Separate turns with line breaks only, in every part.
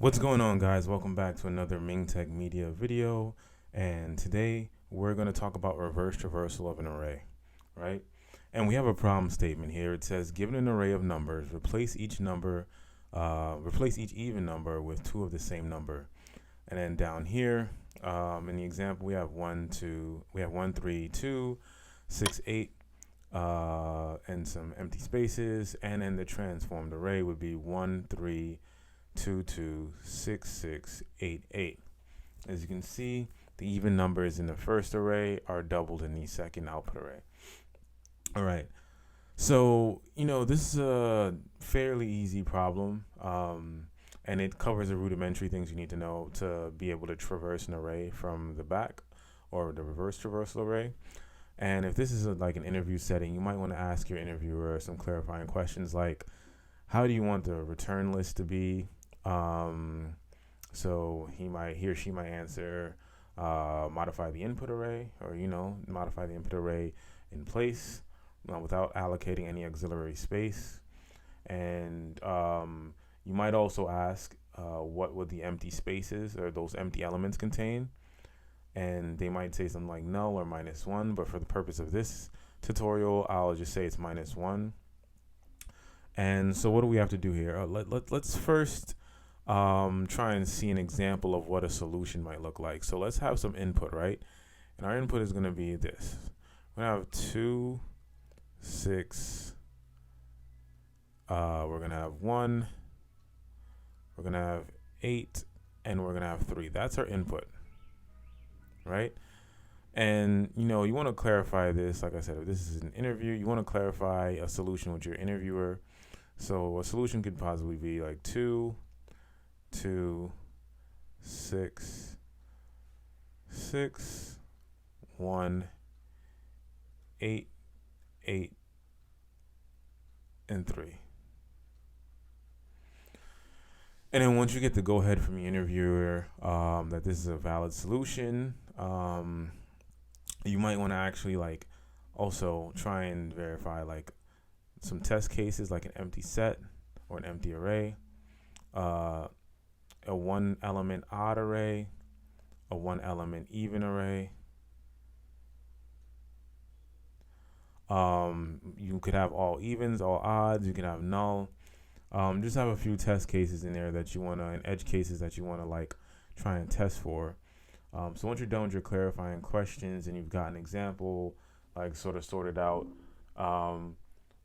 What's going on, guys? Welcome back to another Ming Tech Media video. And today we're going to talk about reverse traversal of an array, right? And we have a problem statement here. It says, given an array of numbers, replace each even number with two of the same number. And then down here, in the example, we have 1, 3, 2, 6, 8, and some empty spaces. And then the transformed array would be 1, 3, 2, 2, 6, 6, 8, 8. As you can see, the even numbers in the first array are doubled in the second output array. All right. So, this is a fairly easy problem, and it covers the rudimentary things you need to know to be able to traverse an array from the back or the reverse traversal array. And if this is like an interview setting, you might want to ask your interviewer some clarifying questions like, how do you want the return list to be? So he or she might answer, modify the input array, or modify the input array in place without allocating any auxiliary space. And you might also ask, what would the empty spaces or those empty elements contain? And they might say something like null or -1, but for the purpose of this tutorial, I'll just say it's -1. And so what do we have to do here? Let's first try and see an example of what a solution might look like. So let's have some input, right? And our input is going to be this. We're going to have 2, 6, we're going to have 1, we're going to have 8, and we're going to have 3. That's our input, right? And, you want to clarify this. Like I said, if this is an interview, you want to clarify a solution with your interviewer. So a solution could possibly be like 2, 2, 6, 6, 1, 8, 8, and 3. And then once you get the go ahead from your interviewer that this is a valid solution, you might want to actually also try and verify some test cases like an empty set or an empty array, a one element odd array, a one element even array. You could have all evens, all odds, you can have null. Just have a few test cases in there that you want to, and edge cases that you want to try and test for. So once you're done with your clarifying questions and you've got an example sort of sorted out,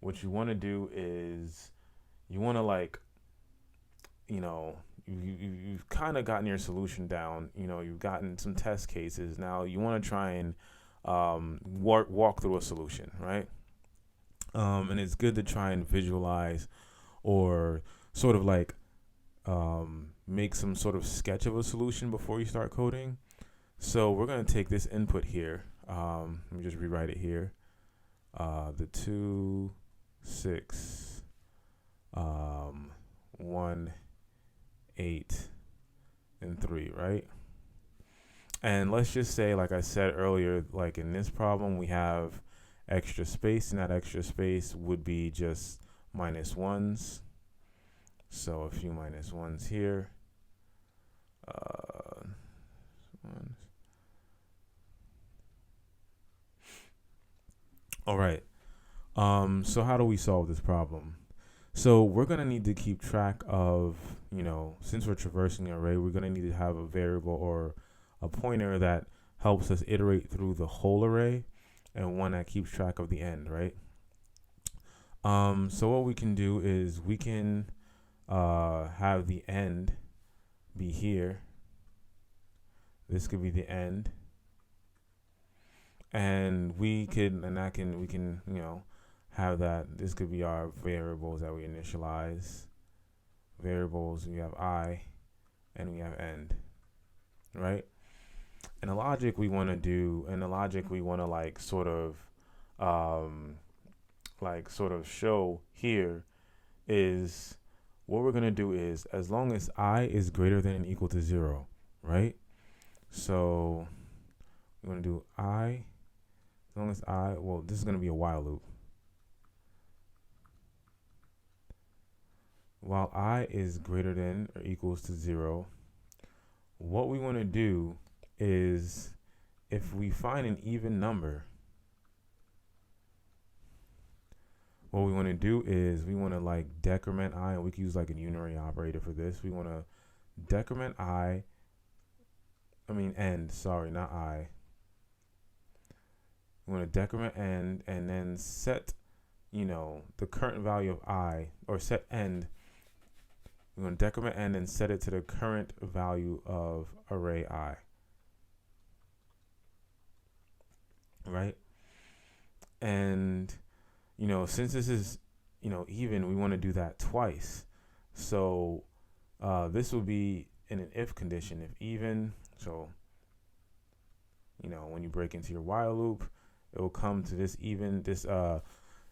what you want to do is you want to you've kind of gotten your solution down. You've gotten some test cases. Now you want to try and walk through a solution, right? And it's good to try and visualize or sort of make some sort of sketch of a solution before you start coding. So we're going to take this input here. Let me just rewrite it here. The 2, 6, 1, 8, and 3, right? And let's just say, like I said earlier, like in this problem, we have extra space, and that extra space would be just -1s. So a few -1s here. Ones. All right. So how do we solve this problem? So we're going to need to keep track of, since we're traversing an array, we're going to need to have a variable or a pointer that helps us iterate through the whole array and one that keeps track of the end, right? So what we can do is we can have the end be here. This could be the end. And we can have that. This could be our variables that we initialize. Variables, we have I and we have end, right? And the logic we want to do, and the logic we want to sort of show here is what we're going to do is as long as I is greater than and equal to 0, right? So we're going to do I, as long as this is going to be a while loop. while I is greater than or equals to 0, what we want to do is, if we find an even number, what we want to do is we want to like decrement I, and we can use like a unary operator for this. We want to decrement end, sorry, not I. We want to decrement end and then set, the current value of I, or set end. We're going to decrement end and set it to the current value of array I. Right? And, since this is, even, we want to do that twice. So this will be in an if condition. If even, so, when you break into your while loop, it will come to this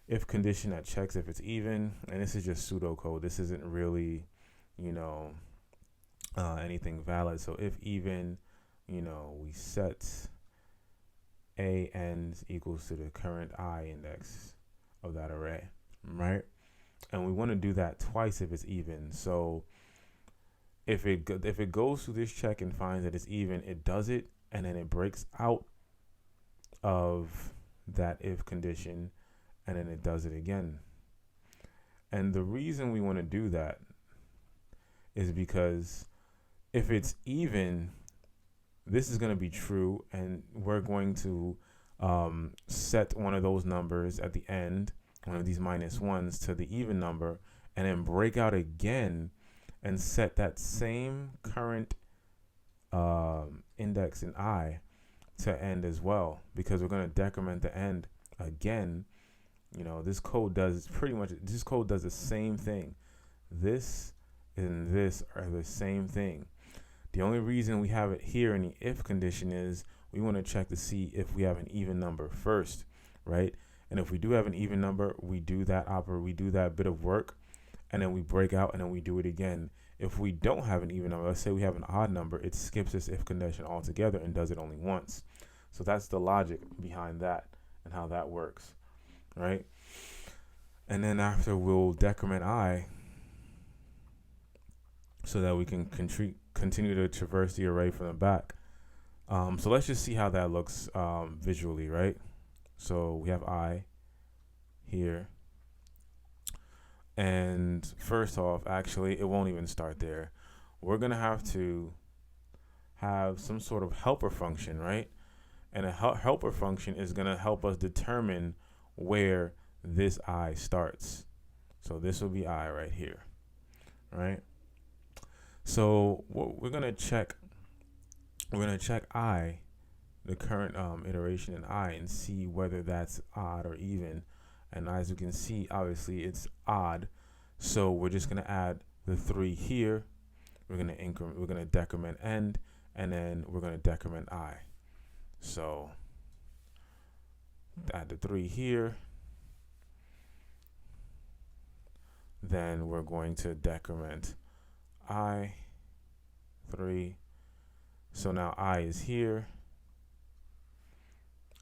if condition that checks if it's even. And this is just pseudocode. This isn't really, anything valid. So if even, we set a ends equals to the current I index of that array, right? And we want to do that twice if it's even. So if it goes through this check and finds that it's even, it does it, and then it breaks out of that if condition, and then it does it again. And the reason we want to do that is because if it's even, this is going to be true, and we're going to set one of those numbers at the end, one of these -1s, to the even number, and then break out again and set that same current index in I to end as well, because we're going to decrement the end again. This code does the same thing. This and this are the same thing. The only reason we have it here in the if condition is we want to check to see if we have an even number first, right? And if we do have an even number, we do that bit of work, and then we break out, and then we do it again. If we don't have an even number, let's say we have an odd number, it skips this if condition altogether and does it only once. So that's the logic behind that and how that works, right? And then after, we'll decrement I so that we can continue to traverse the array from the back. So let's just see how that looks visually, right? So we have I here. And first off, actually, it won't even start there. We're going to have to have some sort of helper function, right? And a helper function is going to help us determine where this I starts. So this will be I right here, right? So we're going to check I, the current iteration in I, and see whether that's odd or even. And as you can see, obviously it's odd. So we're just going to add the 3 here. We're going to decrement end, and then we're going to decrement I. So add the 3 here. Then we're going to decrement I 3. So now I is here.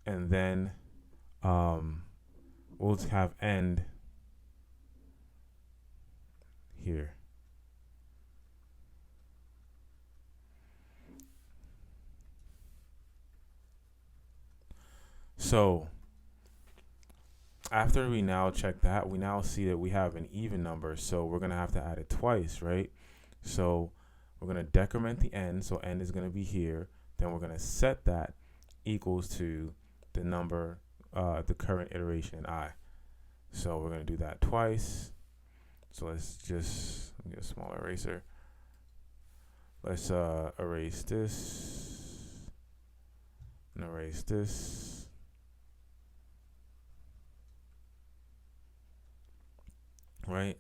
And then we'll have end here. So after we now check that, we now see that we have an even number. So we're going to have to add it twice, right? So we're going to decrement the end. So end is going to be here. Then we're going to set that equals to the number, the current iteration in I. So we're going to do that twice. So let's just get a small eraser. Let's erase this and erase this. Right?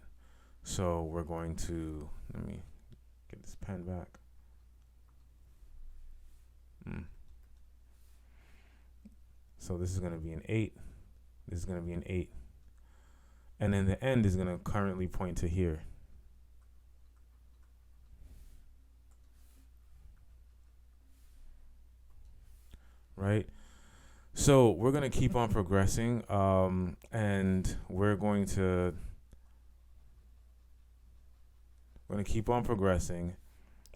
So we're going to, let me get this pen back. So this is going to be an 8. This is going to be an 8. And then the end is going to currently point to here. Right? So we're going to keep on progressing, and we're going to We're going to keep on progressing,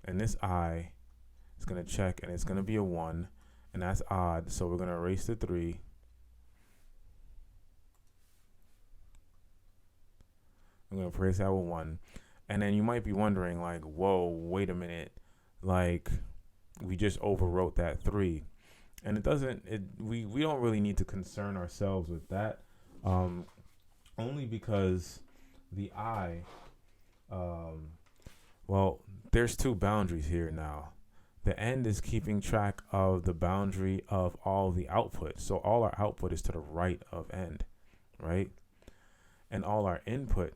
and this I is going to check, and it's going to be a 1, and that's odd, so we're going to erase the 3. I'm going to replace that with 1. And then you might be wondering, like, whoa, wait a minute. Like, we just overwrote that 3. And we don't really need to concern ourselves with that. Only because the I, well, there's 2 boundaries here now. The end is keeping track of the boundary of all the output. So all our output is to the right of end, right? And all our input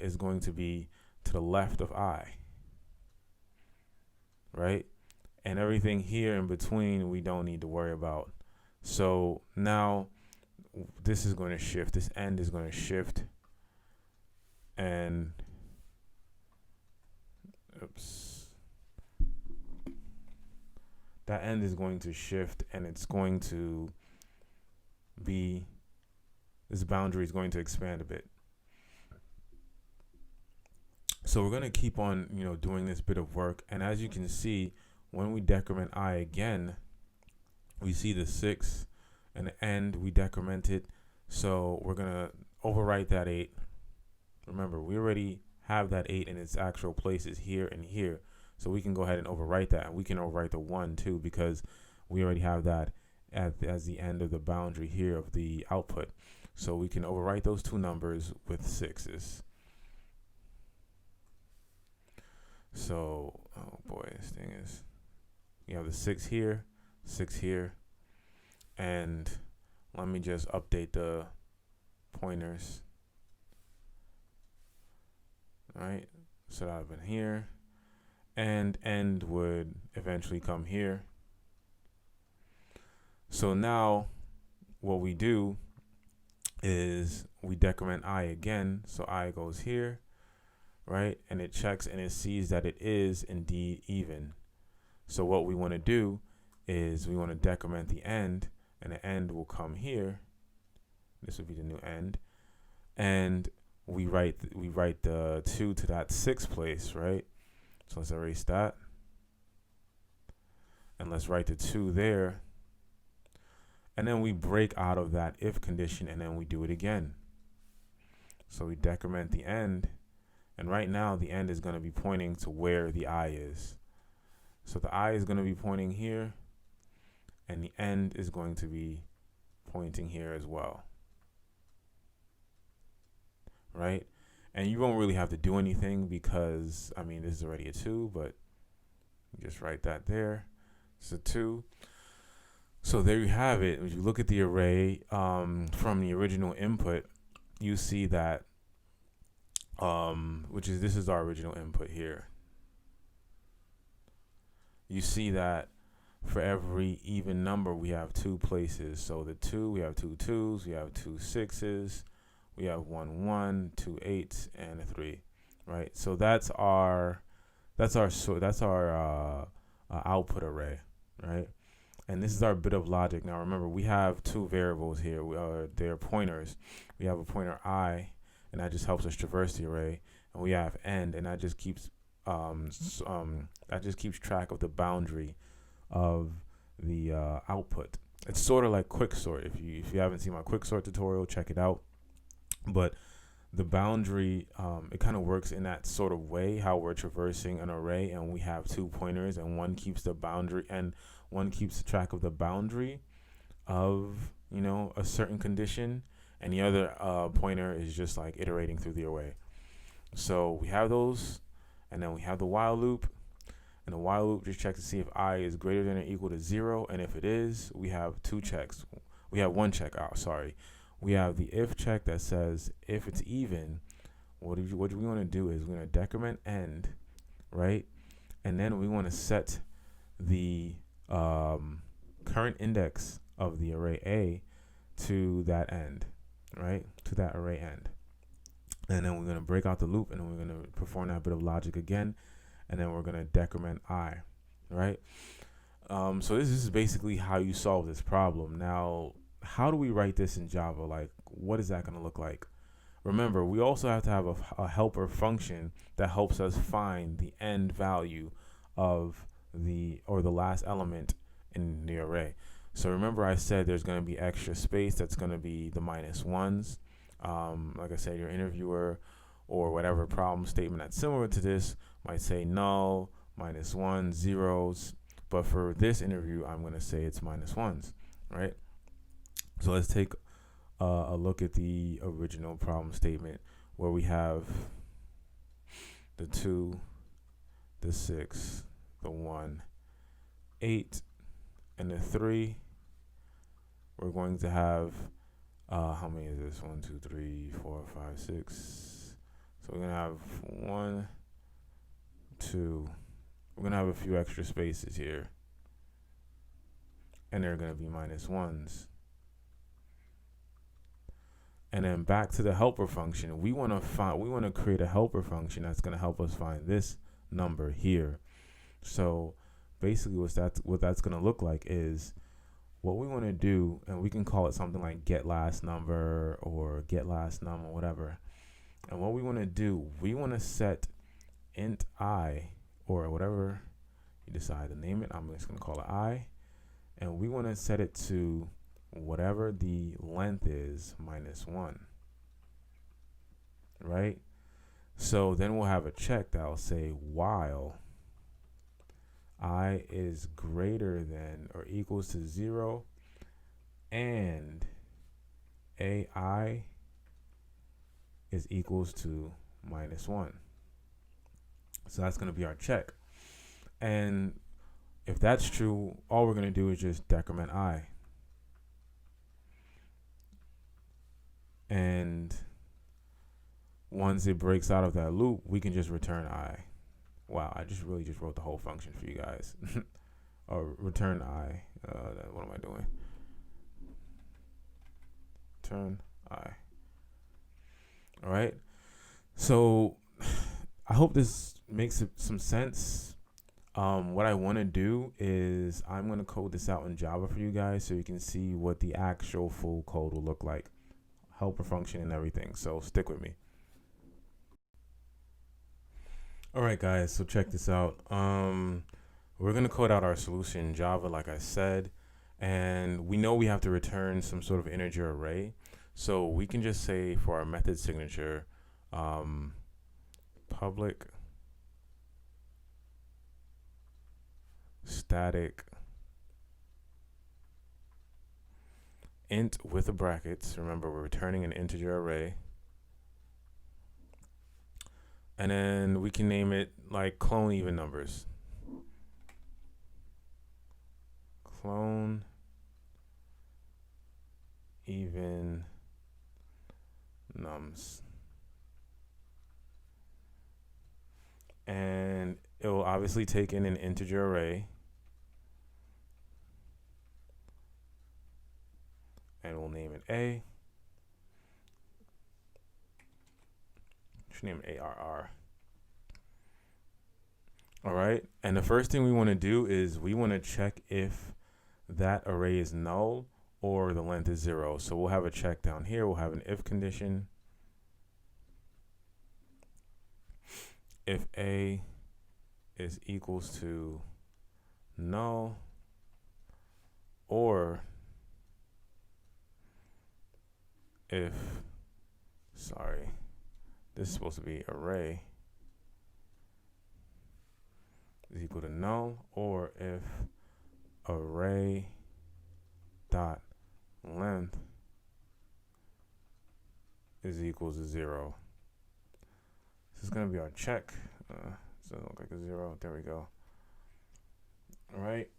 is going to be to the left of I, right? And everything here in between, we don't need to worry about. So now this is going to shift. This end is going to shift. And, that end is going to shift, and it's going to be, this boundary is going to expand a bit. So we're going to keep on, doing this bit of work. And as you can see, when we decrement I again, we see the 6 and the end, we decrement it. So we're going to overwrite that 8. Remember, we already have that 8 in its actual places here and here. So we can go ahead and overwrite that. And we can overwrite the 1 too, because we already have that as the end of the boundary here of the output. So we can overwrite those 2 numbers with 6s. So, oh boy, this thing is, you have the 6 here, and let me just update the pointers. All right, so that would have been here, and end would eventually come here. So now what we do is we decrement I again, so I goes here, right? And it checks and it sees that it is indeed even. So what we want to do is we want to decrement the end, and the end will come here. This would be the new end. And we write the 2 to that 6th place, right? So let's erase that. And let's write the 2 there. And then we break out of that if condition, and then we do it again. So we decrement the end. And right now, the end is going to be pointing to where the I is. So the I is going to be pointing here, and the end is going to be pointing here as well. Right? And you won't really have to do anything because, this is already a 2, but you just write that there. It's a 2. So there you have it. If you look at the array from the original input, you see that this is our original input here. You see that for every even number, we have 2 places. So the 2, we have 2 2s, we have 2 6s, we have 1 1, 2 8s, and a 3, right? So that's our output array, right? And this is our bit of logic. Now remember, we have 2 variables here. They're pointers. We have a pointer I, and that just helps us traverse the array, and we have end, and that just keeps track of the boundary of the output. It's sort of like quicksort. If you haven't seen my quicksort tutorial, check it out. But the boundary, it kind of works in that sort of way, how we're traversing an array, and we have 2 pointers, and one keeps the boundary, and one keeps track of the boundary of a certain condition, and the other pointer is just like iterating through the array. So we have those, and then we have the while loop, and the while loop just checks to see if I is greater than or equal to 0, and if it is, we have 2 checks. We have 1 check out. We have the if check that says if it's even. What we want to do is we're going to decrement end, right? And then we want to set the current index of the array A to that end, right? To that array end. And then we're going to break out the loop, and then we're going to perform that bit of logic again, and then we're going to decrement I, right? So this is basically how you solve this problem. Now, how do we write this in Java? Like, what is that going to look like? remember, we also have to have a helper function that helps us find the end value of the last element in the array. So remember I said there's going to be extra space that's going to be the minus ones. Like I said, your interviewer or whatever problem statement that's similar to this might say null, minus one, zeros. But for this interview, I'm going to say it's minus ones, right? So let's take a look at the original problem statement where we have the 2, the 6, the 1, 8, and the 3. We're going to have, how many is this? 1, 2, 3, 4, 5, 6. So we're going to have 1, 2. We're going to have a few extra spaces here. And they're going to be minus ones. And then back to the helper function. We want to create a helper function that's going to help us find this number here. So basically what that's going to look like is what we want to do, and we can call it something like get last number or get last num or whatever. And what we want to do, we want to set int I, or whatever you decide to name it. I'm just going to call it I. And we want to set it to whatever the length is minus 1. Right? So then we'll have a check that will say while I is greater than or equals to 0 and AI is equals to minus 1. So that's going to be our check. And if that's true, all we're going to do is just decrement I. And once it breaks out of that loop, we can just return I. Wow, I just wrote the whole function for you guys. Or return I. What am I doing? Return I. All right. So I hope this makes some sense. What I want to do is I'm going to code this out in Java for you guys so you can see what the actual full code will look like. Helper function and everything. So stick with me. All right, guys. So check this out. We're going to code out our solution in Java, like I said. And we know we have to return some sort of integer array. So we can just say for our method signature, public static int with the brackets. Remember, we're returning an integer array. And then we can name it like clone even numbers. Clone even nums. And it will obviously take in an integer array. And we'll name it A. Should name it ARR. All right. And the first thing we want to do is we want to check if that array is null or the length is 0. So we'll have a check down here. We'll have an if condition. If A is equals to null or if, sorry, this is supposed to be array is equal to null, or if array dot length is equals to 0. This is going to be our check. Doesn't look like a 0. There we go. All right.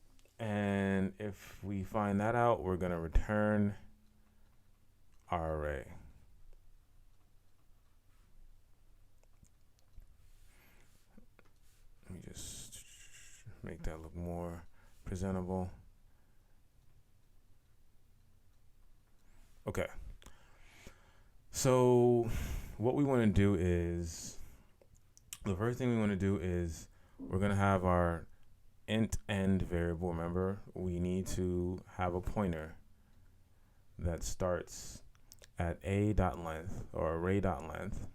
And if we find that out, we're going to return our array. Let me just make that look more presentable. Okay. So what we want to do is, the first thing we want to do is we're going to have our int end variable. Remember, we need to have a pointer that starts at a dot length or array dot length,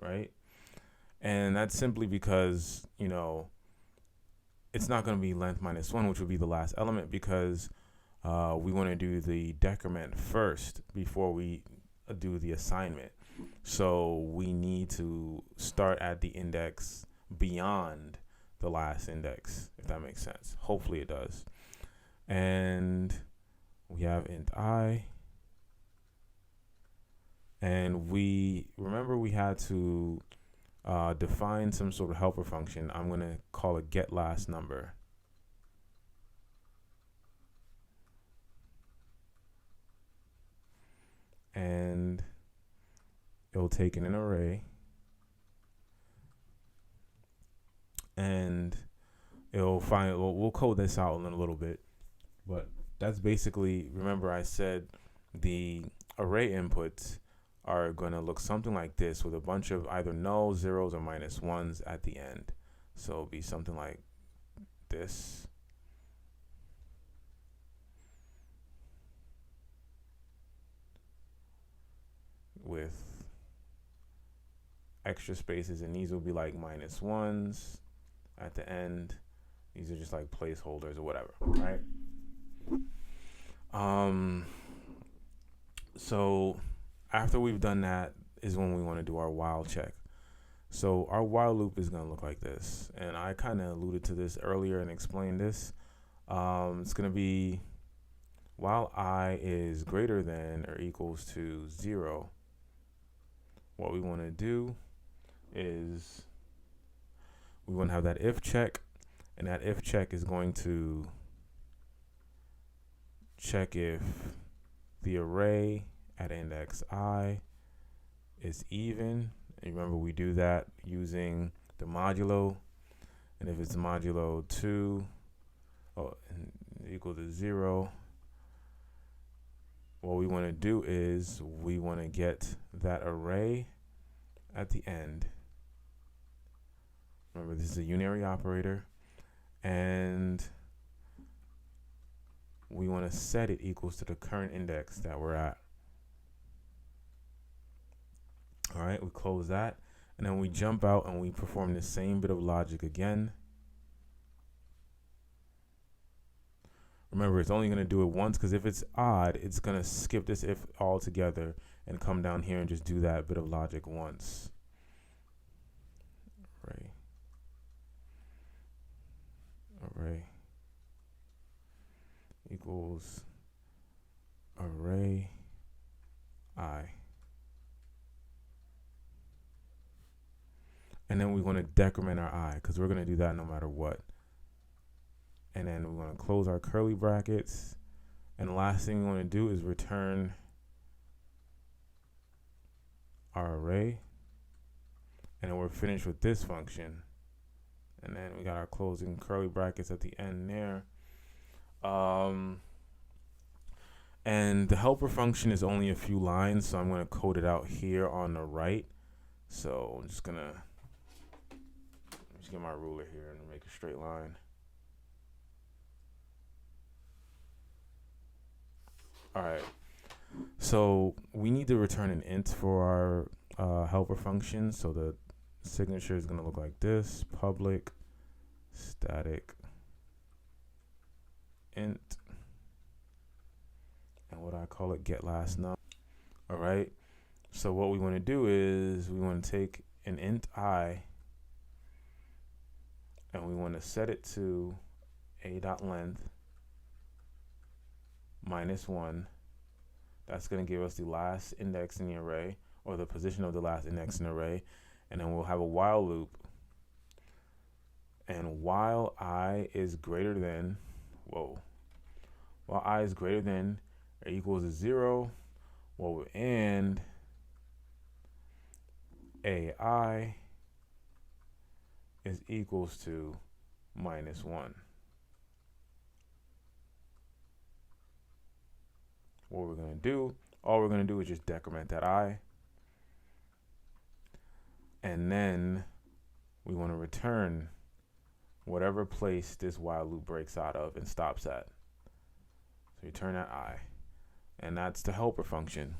right? And that's simply because, it's not going to be length minus 1, which would be the last element, because we want to do the decrement first before we do the assignment. So we need to start at the index beyond the last index, if that makes sense. Hopefully it does. And we have int I. And we had to define some sort of helper function. I'm going to call it get last number. And it'll take in an array, and it'll find, we'll code this out in a little bit, but that's basically, remember I said the array inputs are going to look something like this, with a bunch of either null, zeros, or minus ones at the end. So it'll be something like this. With extra spaces, and these will be like minus ones at the end. These are just like placeholders or whatever, right? So after we've done that is when we want to do our while check. So our while loop is going to look like this, and I kind of alluded to this earlier and explained this. It's going to be while I is greater than or equals to 0. What we want to do is we want to have that if check, and that if check is going to check if the array at index I is even. And remember, we do that using the modulo, and if it's modulo 2 and equal to 0, what we want to do is we want to get that array at the end. Remember, this is a unary operator, and we want to set it equals to the current index that we're at. All right, we close that, and then we jump out and we perform the same bit of logic again. Remember, it's only going to do it once, because if it's odd, it's going to skip this if altogether and come down here and just do that bit of logic once. Array equals array I. And then we want to decrement our I, because we're going to do that no matter what. And then we want to close our curly brackets. And the last thing we want to do is return our array. And then we're finished with this function. And then we got our closing curly brackets at the end there. And the helper function is only a few lines, so I'm going to code it out here on the right. So I'm just going to get my ruler here and make a straight line. All right, so we need to return an int for our helper function. So the signature is going to look like this: public static int, and what I call it, get last number. All right, so what we want to do is we want to take an int I, and we want to set it to a.length minus 1. That's going to give us the last index in the array, or the position of the last index in the array. And then we'll have a while loop. And while I is greater than, while I is greater than or equals to 0, and AI is equals to minus 1. What we're going to do, all we're going to do is just decrement that I. And then we want to return whatever place this while loop breaks out of and stops at. So you turn that I, and that's the helper function.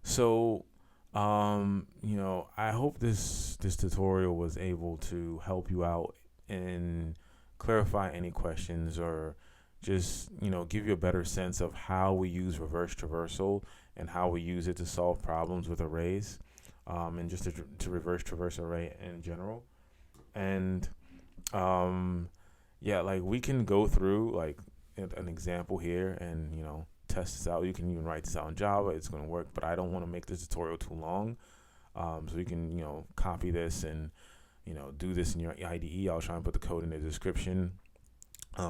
So, I hope this tutorial was able to help you out and clarify any questions, or just give you a better sense of how we use reverse traversal and how we use it to solve problems with arrays, and just to reverse traverse array in general. And yeah, like we can go through like an example here and test this out. You can even write this out in Java. It's going to work, but I don't want to make this tutorial too long. So you can copy this and do this in your IDE. I'll try and put the code in the description,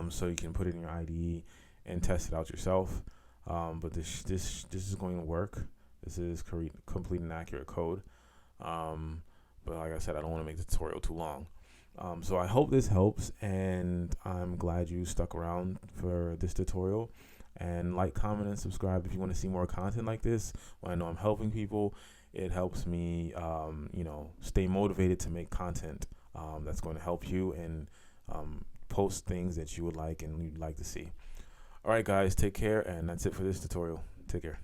so you can put it in your IDE and test it out yourself. But this is going to work. This is complete and accurate code. But like I said, I don't want to make the tutorial too long. So I hope this helps, and I'm glad you stuck around for this tutorial. And like, comment, and subscribe if you want to see more content like this. When I know I'm helping people, it helps me, stay motivated to make content that's going to help you, and post things that you would like and you'd like to see. All right, guys, take care, and that's it for this tutorial. Take care.